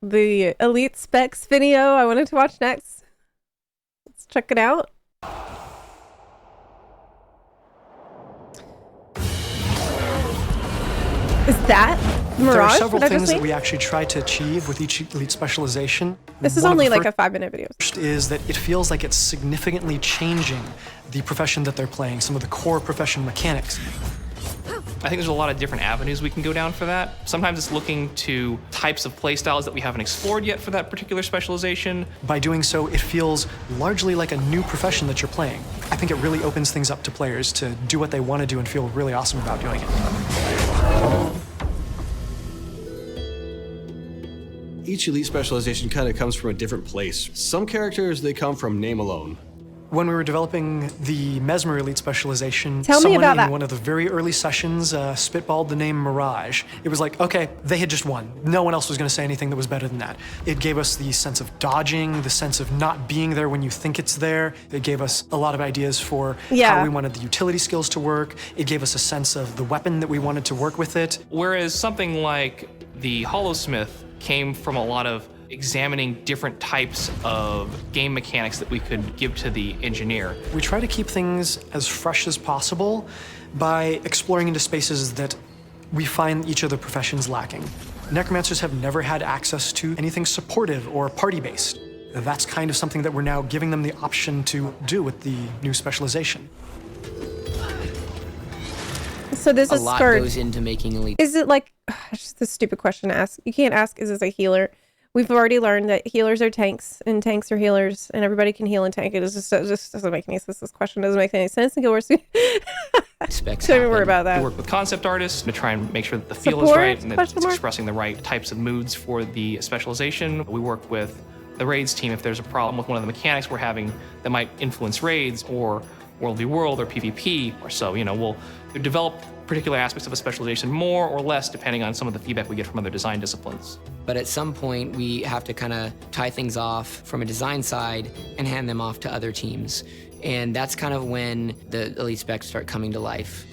the Elite Specs video I wanted to watch next. Let's check it out. Is that Mirage? There are several What I things just that made? we actually try to achieve with each elite specialization. This is One of only the like a 5-minute video. first is that it feels like it's significantly changing the profession that they're playing, some of the core profession mechanics. I think there's a lot of different avenues we can go down for that. Sometimes it's looking to types of playstyles that we haven't explored yet for that particular specialization. By doing so, it feels largely like a new profession that you're playing. I think it really opens things up to players to do what they want to do and feel really awesome about doing it. Each elite specialization kind of comes from a different place. Some characters, they come from name alone. When we were developing the Mesmer Elite specialization, Tell me someone about in that. one of the very early sessions spitballed the name Mirage. It was like, okay, they had just won. No one else was going to say anything that was better than that. It gave us the sense of dodging, the sense of not being there when you think it's there. It gave us a lot of ideas for how we wanted the utility skills to work. It gave us a sense of the weapon that we wanted to work with it. Whereas something like the Hollowsmith came from a lot of examining different types of game mechanics that we could give to the engineer. We try to keep things as fresh as possible by exploring into spaces that we find each of the professions lacking. Necromancers have never had access to anything supportive or party-based. That's kind of something that we're now giving them the option to do with the new specialization. So this A is lot skirt. goes into making elite. Is it like, it's just a stupid question to ask. You can't ask, is this a healer? We've already learned that healers are tanks and tanks are healers and everybody can heal and tank. It just doesn't make any sense. This question doesn't make any sense. And go worse. Specs Don't even worry happen. about We that. work with concept artists to try and make sure that the feel is Support? right and that it's Question mark? expressing the right types of moods for the specialization. We work with the raids team if there's a problem with one of the mechanics we're having that might influence raids or World v World or PvP or so. You know, we'll develop particular aspects of a specialization more or less depending on some of the feedback we get from other design disciplines. But at some point, we have to kind of tie things off from a design side and hand them off to other teams. And that's kind of when the elite specs start coming to life.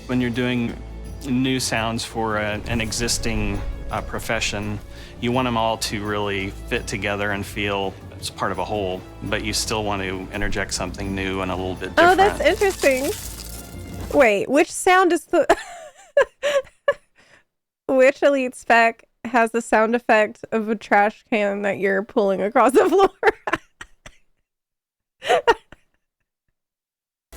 When you're doing new sounds for an existing profession, you want them all to really fit together and feel it's part of a whole, but you still want to interject something new and a little bit different. Oh, that's interesting. Wait, which sound is the... Which elite spec has the sound effect of a trash can that you're pulling across the floor?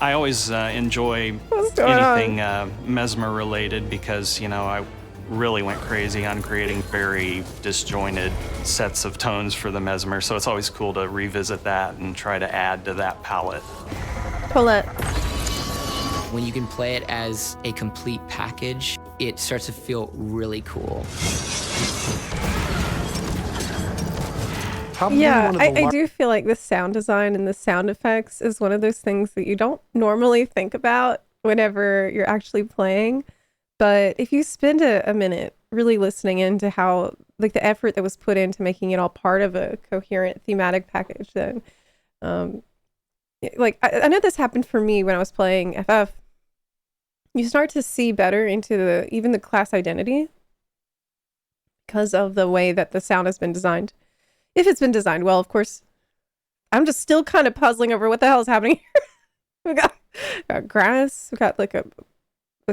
I always enjoy What's going anything Mesmer related because, you know, I really went crazy on creating very disjointed sets of tones for the Mesmer, so it's always cool to revisit that and try to add to that palette. Pull it. When you can play it as a complete package, it starts to feel really cool. Probably Yeah, one of the I do feel like the sound design and the sound effects is one of those things that you don't normally think about whenever you're actually playing. But if you spend a minute really listening into how, like, the effort that was put into making it all part of a coherent thematic package, then, like, I know this happened for me when I was playing FF. You start to see better into even the class identity because of the way that the sound has been designed. If it's been designed well, of course. I'm just still kind of puzzling over what the hell is happening here. we got grass. We got like a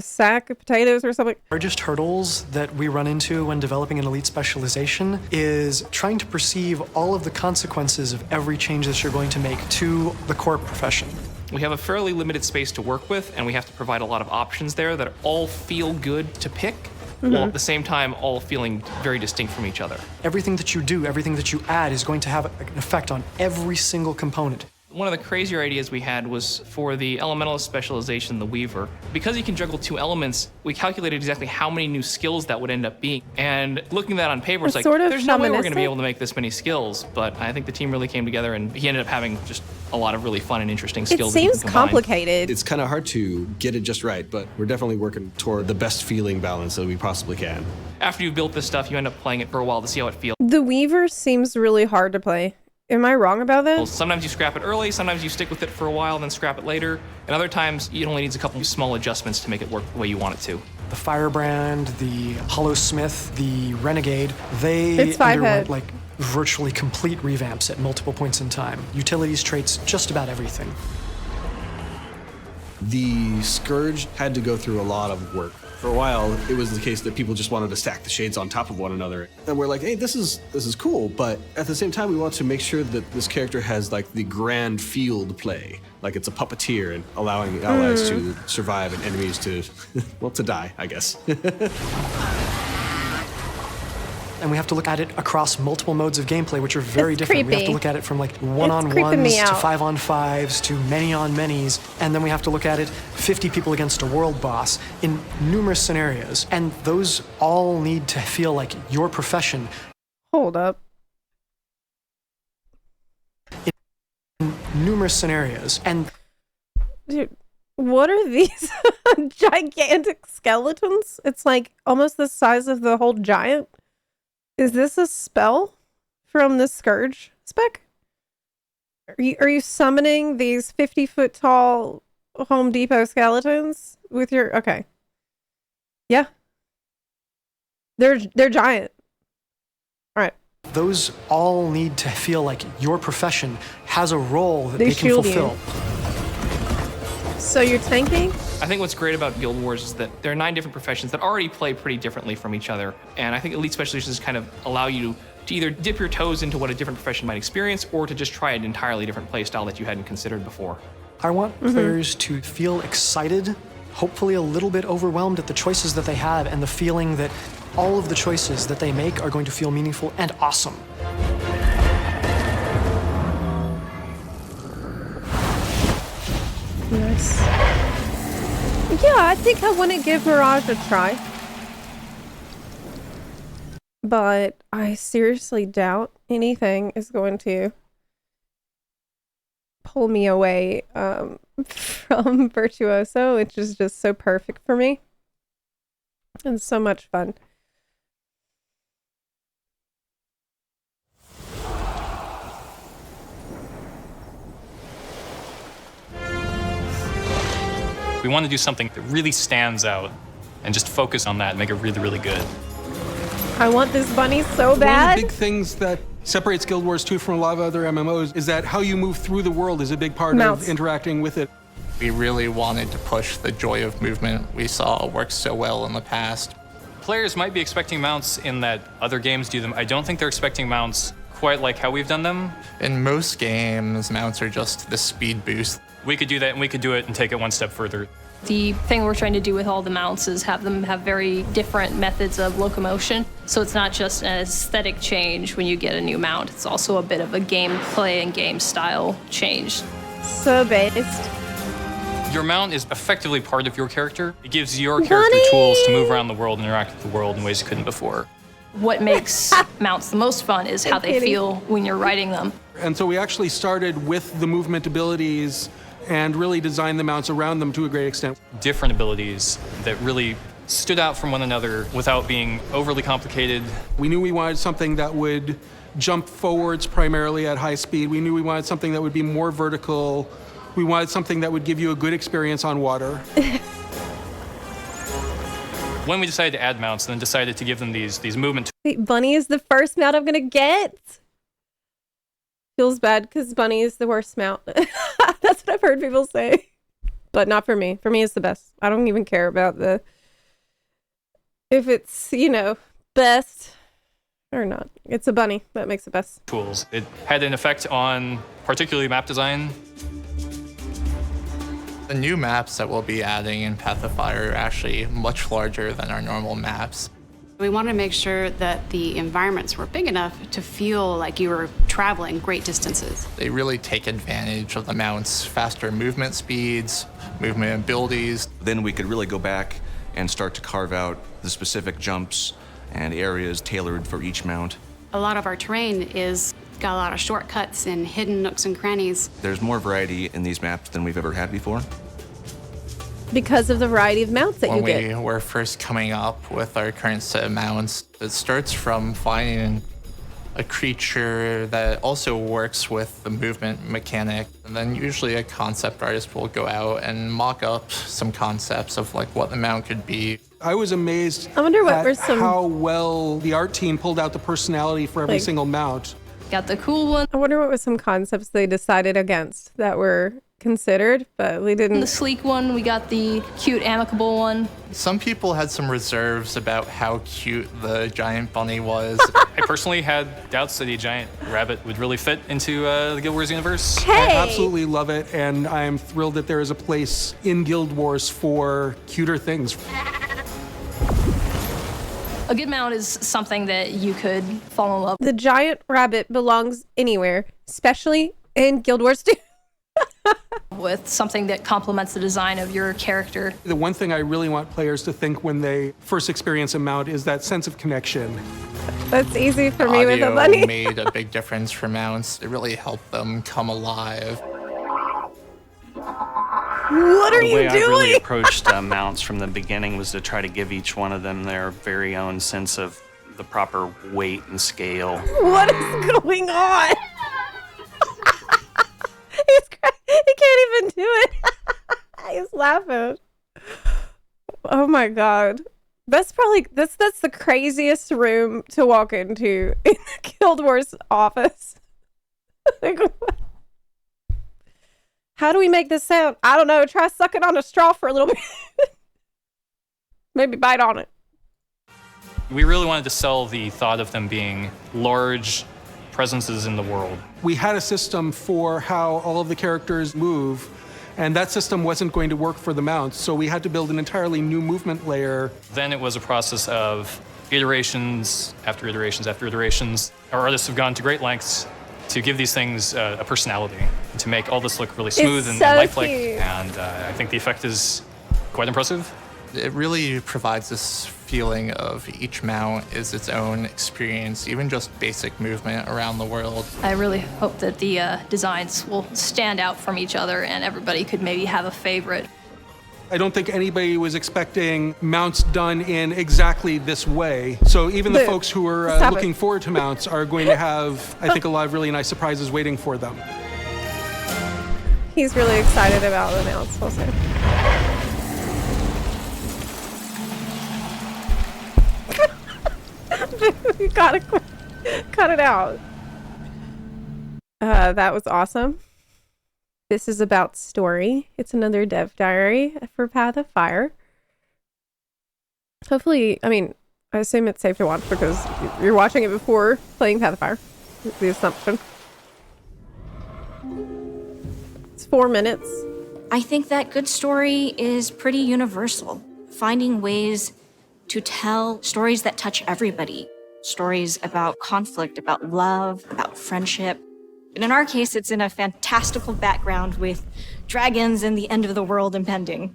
sack of potatoes or something. largest hurdles that we run into when developing an elite specialization is trying to perceive all of the consequences of every change that you're going to make to the core profession. We have a fairly limited space to work with, and we have to provide a lot of options there that all feel good to pick, while at the same time all feeling very distinct from each other. Everything that you do, everything that you add is going to have an effect on every single component. One of the crazier ideas we had was for the elementalist specialization, the Weaver. Because you can juggle two elements, we calculated exactly how many new skills that would end up being. And looking at that on paper, it's like, sort of there's no way we're going to be shamanistic. able to make this many skills. But I think the team really came together, and he ended up having just a lot of really fun and interesting It skills. that he seems can combine. complicated. It's kind of hard to get it just right, but we're definitely working toward the best feeling balance that we possibly can. After you've built this stuff, you end up playing it for a while to see how it feels. The Weaver seems really hard to play. Am I wrong about that? Sometimes you scrap it early, sometimes you stick with it for a while, then scrap it later, and other times it only needs a couple small adjustments to make it work the way you want it to. The Firebrand, the Hollowsmith, the Renegade, they It's five underwent head. like virtually complete revamps at multiple points in time. Utilities, traits, just about everything. The Scourge had to go through a lot of work. For a while, it was the case that people just wanted to stack the shades on top of one another. And we're like, hey, this is cool, but at the same time, we want to make sure that this character has like the grand field play. Like it's a puppeteer and allowing allies to survive and enemies to, well, to die, I guess. And we have to look at it across multiple modes of gameplay, which are very It's different. We have to creepy. look at it from like creeping one-on-ones me to out. 5-on-5s to many-on-manys. And then we have to look at it 50 people against a world boss in numerous scenarios. And those all need to feel like your profession. Hold up. Numerous scenarios. And Dude, what are these gigantic skeletons? It's like almost the size of the whole giant. Is this a spell from the Scourge spec? Are you summoning these 50-foot tall Home Depot skeletons with your... Okay. Yeah. They're giant. All right. those all need to feel like your profession has a role that They they can shield you. fulfill. So you're tanking? I think what's great about Guild Wars is that there are 9 different professions that already play pretty differently from each other. And I think Elite Specializations kind of allow you to either dip your toes into what a different profession might experience or to just try an entirely different play style that you hadn't considered before. I want players to feel excited, hopefully a little bit overwhelmed at the choices that they have, and the feeling that all of the choices that they make are going to feel meaningful and awesome. Nice. Yeah, I think I want to give Mirage a try. But I seriously doubt anything is going to pull me away from Virtuoso, which is just so perfect for me. And so much fun. We want to do something that really stands out and just focus on that and make it really, really good. I want this bunny so One of bad. the big things that separates Guild Wars 2 from a lot of other MMOs is that how you move through the world is a big part Mounts. of interacting with it. We really wanted to push the joy of movement we saw work so well in the past. Players might be expecting mounts in that other games do them. I don't think they're expecting mounts quite like how we've done them. In most games, mounts are just the speed boost. We could do that, and we could do it and take it one step further. The thing we're trying to do with all the mounts is have them have very different methods of locomotion. So it's not just an aesthetic change when you get a new mount, it's also a bit of a gameplay and game style change. So based. Your mount is effectively part of your character. It gives your character tools to move around the world and interact with the world in ways you couldn't before. What makes mounts the most fun is how they feel when you're riding them. And so we actually started with the movement abilities and really designed the mounts around them to a great extent. Different abilities that really stood out from one another without being overly complicated. We knew we wanted something that would jump forwards primarily at high speed. We knew we wanted something that would be more vertical. We wanted something that would give you a good experience on water. When we decided to add mounts, then decided to give them these movement Wait, Bunny is the first mount I'm gonna get. Feels bad because Bunny is the worst mount. That's what I've heard people say. But not for me. For me, it's the best. I don't even care about if it's, best or not. It's a bunny that makes it best. tools. It had an effect on particularly map design. The new maps that we'll be adding in Path of Fire are actually much larger than our normal maps. We wanted to make sure that the environments were big enough to feel like you were traveling great distances. They really take advantage of the mount's faster movement speeds, movement abilities. Then we could really go back and start to carve out the specific jumps and areas tailored for each mount. A lot of our terrain is got a lot of shortcuts and hidden nooks and crannies. There's more variety in these maps than we've ever had before. Because of the variety of mounts that you When get. we were first coming up with our current set of mounts, it starts from finding a creature that also works with the movement mechanic. And then usually a concept artist will go out and mock up some concepts of like what the mount could be. I was amazed I wonder what at were some, how well the art team pulled out the personality for every like- single mount. Got the cool one, I wonder what was some concepts they decided against that were considered, but we the didn't. sleek one, we got the cute, amicable one. Some people had some reserves about how cute the giant bunny was. I personally had doubts that a giant rabbit would really fit into the Guild Wars universe. I Hey! absolutely love it, and I am thrilled that there is a place in Guild Wars for cuter things. A good mount is something that you could fall in love with. The giant rabbit belongs anywhere, especially in Guild Wars 2. With something that complements the design of your character. The one thing I really want players to think when they first experience a mount is that sense of connection. That's easy for me with a Audio bunny. made a big difference for mounts. It really helped them come alive. What are The you way I really doing? approached mounts from the beginning was to try to give each one of them their very own sense of the proper weight and scale. What is going on? He can't even do it. He's laughing. Oh my god. That's probably that's the craziest room to walk into in the Guild Wars office. Like, how do we make this sound? I don't know. Try sucking on a straw for a little bit. Maybe bite on it. We really wanted to sell the thought of them being large presences in the world. We had a system for how all of the characters move, and that system wasn't going to work for the mounts, so we had to build an entirely new movement layer. Then it was a process of iterations after iterations after iterations. Our artists have gone to great lengths to give these things a personality, and to make all this look really smooth and so lifelike. cute. And I think the effect is quite impressive. It really provides this feeling of each mount is its own experience, even just basic movement around the world. I really hope that the designs will stand out from each other and everybody could maybe have a favorite. I don't think anybody was expecting mounts done in exactly this way. So even the folks who are Stop looking it. forward to mounts are going to have, I think, a lot of really nice surprises waiting for them. He's really excited about the mounts also. You gotta cut it out. That was awesome. This is about story. It's another dev diary for Path of Fire. Hopefully, I mean, I assume it's safe to watch because you're watching it before playing Path of Fire. The assumption. It's 4 minutes. I think that good story is pretty universal. Finding ways to tell stories that touch everybody. Stories about conflict, about love, about friendship. And in our case, it's in a fantastical background with dragons and the end of the world impending.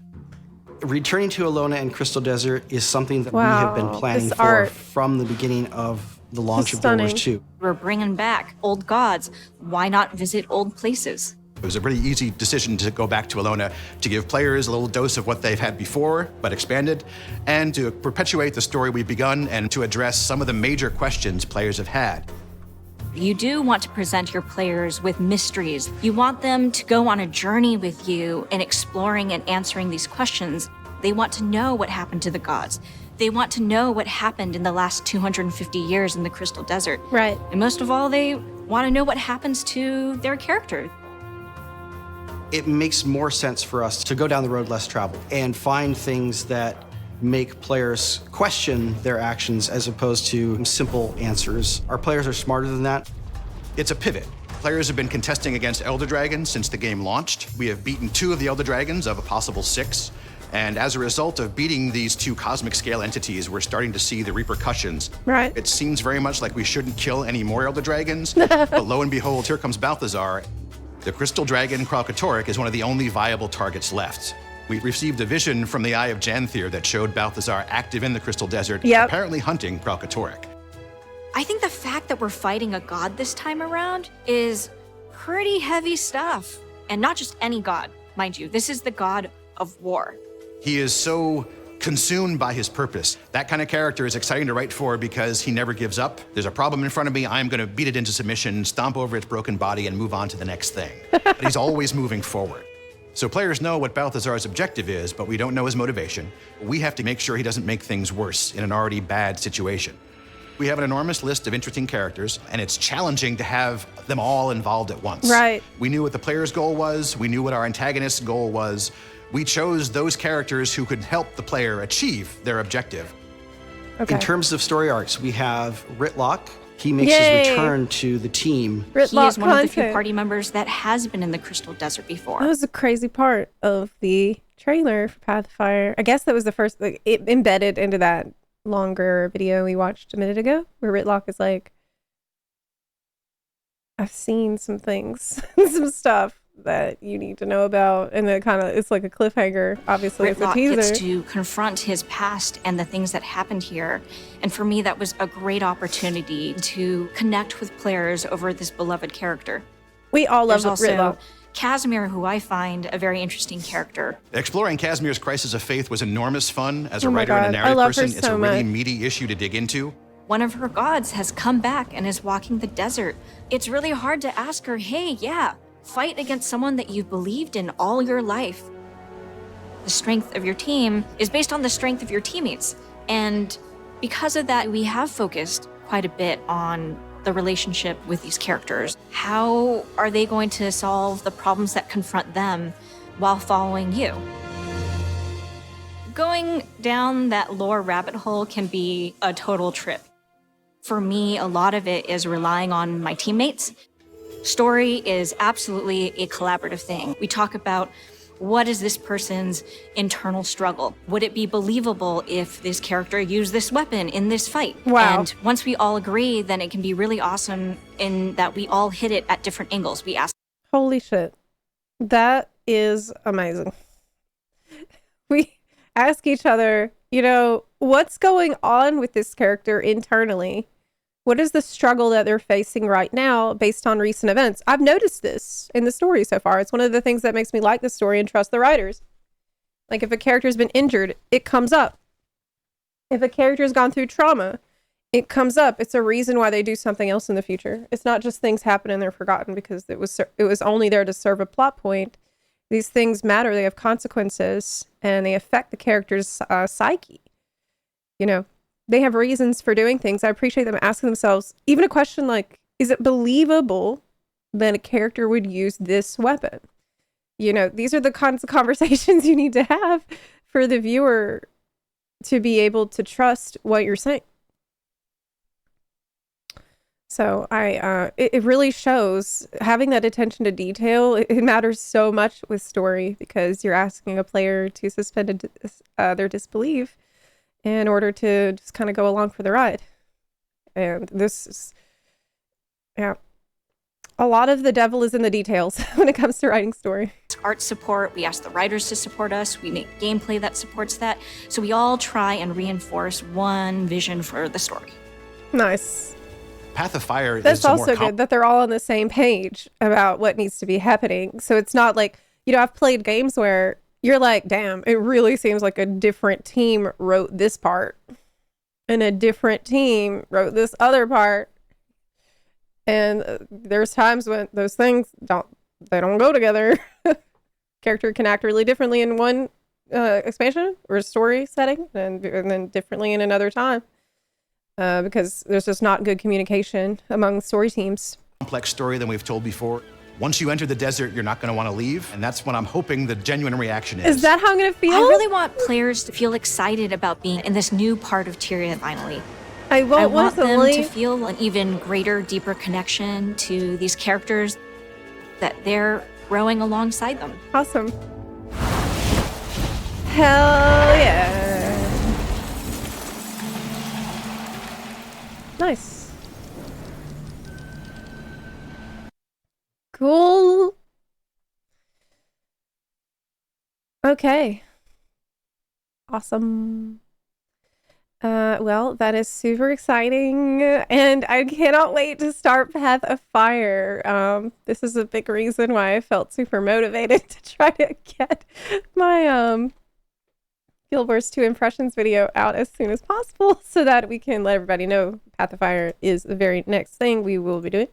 Returning to Alona and Crystal Desert is something that we Wow, have been planning this for art. from the beginning of the launch of Stunning. Guild Wars 2. We're bringing back old gods. Why not visit old places? It was a really easy decision to go back to Alona, to give players a little dose of what they've had before, but expanded, and to perpetuate the story we've begun and to address some of the major questions players have had. You do want to present your players with mysteries. You want them to go on a journey with you in exploring and answering these questions. They want to know what happened to the gods. They want to know what happened in the last 250 years in the Crystal Desert. Right. And most of all, they want to know what happens to their character. It makes more sense for us to go down the road less traveled and find things that make players question their actions as opposed to simple answers. Our players are smarter than that. It's a pivot. Players have been contesting against Elder Dragons since the game launched. We have beaten 2 of the Elder Dragons of a possible 6. And as a result of beating these 2 cosmic scale entities, we're starting to see the repercussions. Right. It seems very much like we shouldn't kill any more Elder Dragons, but lo and behold, here comes Balthazar. The Crystal Dragon Kralkatorrik is one of the only viable targets left. We received a vision from the Eye of Janthir that showed Balthazar active in the Crystal Desert, apparently hunting Kralkatorrik. I think the fact that we're fighting a god this time around is pretty heavy stuff. And not just any god, mind you. This is the god of war. He is so consumed by his purpose. That kind of character is exciting to write for because he never gives up. There's a problem in front of me, I'm gonna beat it into submission, stomp over its broken body, and move on to the next thing. But he's always moving forward. So players know what Balthazar's objective is, but we don't know his motivation. We have to make sure he doesn't make things worse in an already bad situation. We have an enormous list of interesting characters, and it's challenging to have them all involved at once. Right. We knew what the player's goal was. We knew what our antagonist's goal was. We chose those characters who could help the player achieve their objective. Okay. In terms of story arcs, we have Ritlock. He makes Yay. his return to the team. He is one of the few content. party members that has been in the Crystal Desert before. That was a crazy part of the trailer for Pathfire. I guess that was the first, like, it embedded into that longer video we watched a minute ago, where Ritlock is like, I've seen some things, some stuff that you need to know about, and then kind of it's like a cliffhanger. Obviously, it's a Ritlock teaser. gets to confront his past and the things that happened here. And for me, that was a great opportunity to connect with players over this beloved character. We all love There's also Ritlock. Casimir, who I find a very interesting character. Exploring Casimir's crisis of faith was enormous fun. As a Oh my writer and a God, I narrative love her person, it's so a really much. meaty issue to dig into. One of her gods has come back and is walking the desert. It's really hard to ask her, hey, yeah, fight against someone that you've believed in all your life. The strength of your team is based on the strength of your teammates. And because of that, we have focused quite a bit on the relationship with these characters. How are they going to solve the problems that confront them while following you? Going down that lore rabbit hole can be a total trip. For me, a lot of it is relying on my teammates. Story is absolutely a collaborative thing. We talk about what is this person's internal struggle? Would it be believable if this character used this weapon in this fight? Wow. And once we all agree, then it can be really awesome in that we all hit it at different angles. We ask. Holy shit. That is amazing. We ask each other, you know, what's going on with this character internally? What is the struggle that they're facing right now based on recent events? I've noticed this in the story so far. It's one of the things that makes me like the story and trust the writers. Like, if a character's been injured, it comes up. If a character's gone through trauma, it comes up. It's a reason why they do something else in the future. It's not just things happen and they're forgotten because it was only there to serve a plot point. These things matter. They have consequences and they affect the character's psyche. You know, they have reasons for doing things. I appreciate them asking themselves even a question like, is it believable that a character would use this weapon? You know, these are the kinds of conversations you need to have for the viewer to be able to trust what you're saying. So it really shows having that attention to detail. It matters so much with story because you're asking a player to suspend their disbelief in order to just kind of go along for the ride. And this is, yeah, a lot of the devil is in the details when it comes to writing story. Art support, we ask the writers to support us, we make gameplay that supports that. So we all try and reinforce one vision for the story. Nice. Path of Fire That's is a more also good that they're all on the same page about what needs to be happening. So it's not like, you know, I've played games where you're like, damn, it really seems like a different team wrote this part and a different team wrote this other part. And there's times when those things don't go together. Character can act really differently in one expansion or story setting and then differently in another time. Because there's just not good communication among story teams. Complex story than we've told before. Once you enter the desert, you're not going to want to leave, and that's what I'm hoping the genuine reaction is. Is that how I'm going to feel? I really want players to feel excited about being in this new part of Tyria finally. I want want to them to leave. feel an even greater, deeper connection to these characters, that they're growing alongside them. Awesome. Hell yeah. Nice. Cool. Okay. Awesome. Well, that is super exciting, and I cannot wait to start Path of Fire. This is a big reason why I felt super motivated to try to get my Guild Wars 2 Impressions video out as soon as possible so that we can let everybody know Path of Fire is the very next thing we will be doing.